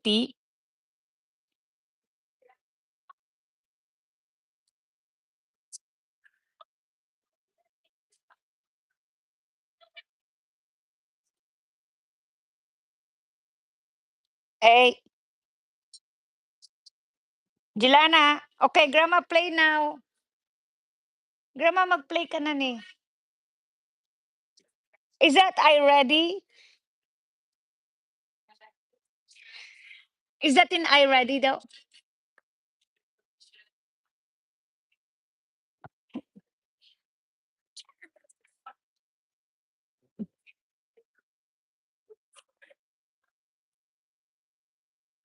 Tea? Hey, Jelana, okay, grandma play now. Grandma mag-play ka na ni. Is that I ready? Is that in I ready daw?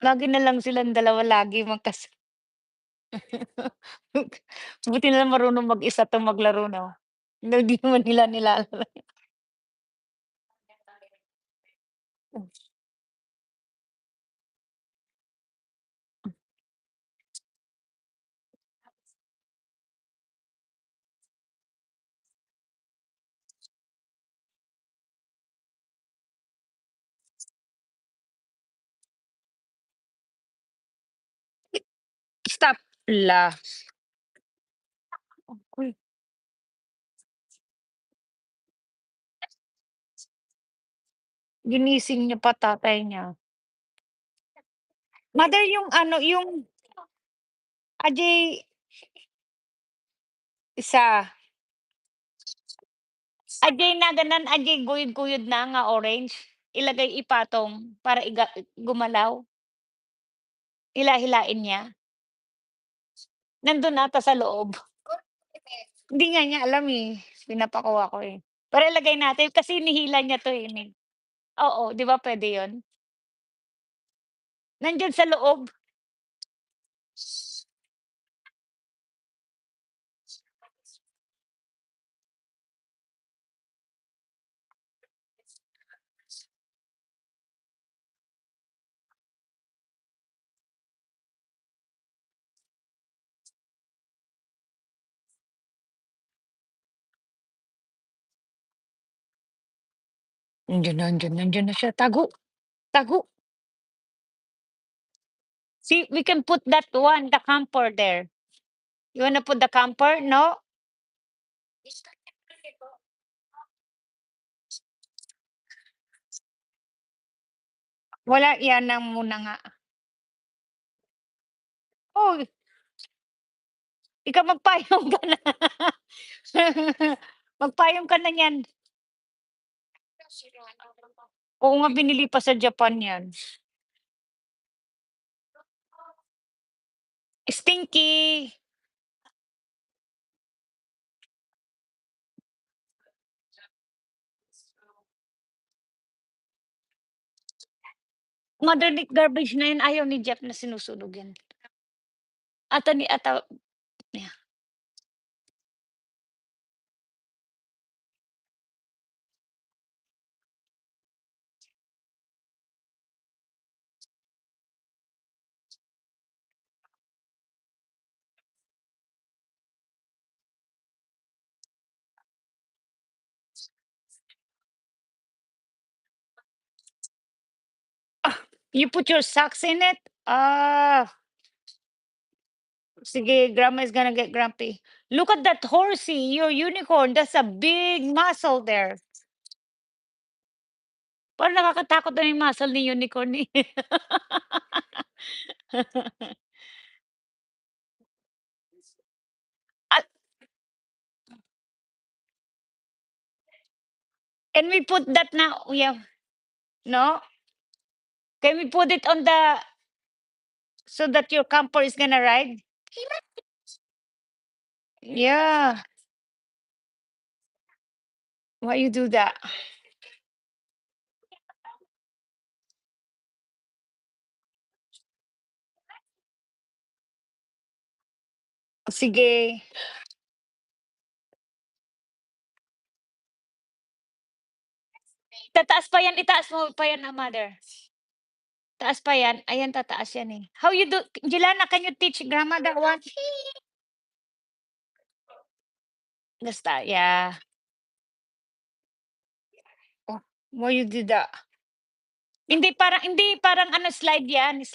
Lagi na lang silang dalawa lagi buti nalang marunong mag-isa 'tong maglaro 'no? Hindi naman nila nilalaro. Stop. La, okey. Ginising niya pa tatay niya. Mother yung ano, yung Ajay isa, Ajay na ganan, Ajay guyod-guyod na nga orange, ilagay ipatong para gumalaw, hila-hilain niya. Nandun ata sa loob. Hindi nga niya alam, eh, pinapakuha ko, eh. Pero ilagay natin kasi hinihila niya 'to, eh, oo, 'di ba puwede 'yun? Nandiyan sa loob. Nandiyan na siya, tago, tago. See, we can put that one, the camper there. You wanna put the camper? No? Wala, 'yan na muna nga. Oh, ikaw magpayong ka na. Magpayong ka na niyan. Oo nga, binili pa sa Japan 'yan. Stinky. Motherly garbage na 'yan, ayaw ni Jeff na sinusunog 'yan. Ata yeah. Ah, you put your socks in it? Ah, sige, grandma is gonna get grumpy. Look at that horsey, your unicorn, that's a big muscle there. Parang nakakatakot na yung muscle ni unicorn, eh. At can we put that now? Yeah, no? Can we put it on the so that your camper is gonna ride? Yeah, why you do that? Sige, tataas pa yan, itaas mo pa yan, mother. Taas pa yan, ayan tataas yan, eh. How you do Jelana, can you teach grandma that one? Basta, yeah. Oh, why you do that? Hindi parang ano slide 'yan,